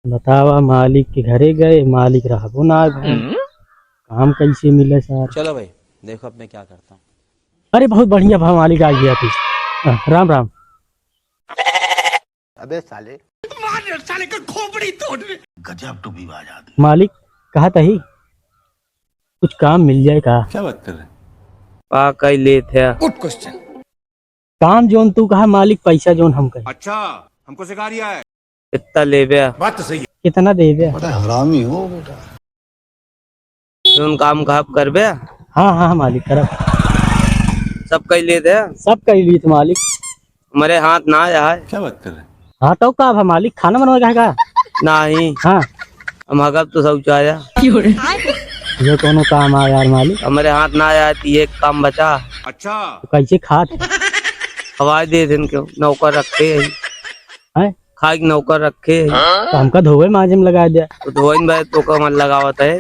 बतावा मालिक के घरे गए, मालिक रहबो ना घर, काम कैसे मिले सर। चलो भाई देखो अब मैं क्या करता हूँ। अरे बहुत बढ़िया भाव मालिक आ गया थी। राम राम। अबे साले मालिक कहा तही कुछ काम मिल जाए का। क्या बात कर रहे हैं? पा कई लेत है। काम जोन तू कहा मालिक, पैसा जोन हम कहे। अच्छा हमको सिखा रिया है। कितना ले बे? बात तो सही है। कितना दे दे। हरामी हो बेटा। तुम काम कब कर बे? हाँ हाँ मालिक करब। सब कई लेत है। सब कर ली थी मालिक। हमारे हाथ ना आया क्या बात कर रहे हैं? हाँ तो का मालिक खाना बनवा का। नहीं। हाँ हम हगब तो शौचालय ये कोनो काम आ यार मालिक। हमारे हाथ ना आया तो ये काम बचा। अच्छा तो कैसे खात हवाई दे दिन क्यों नौकर रखे है। खाई के नौकर रखे तो हमका धोवे माजे में लगा दिया। तो धोइन भाई तो का मन लगावत है।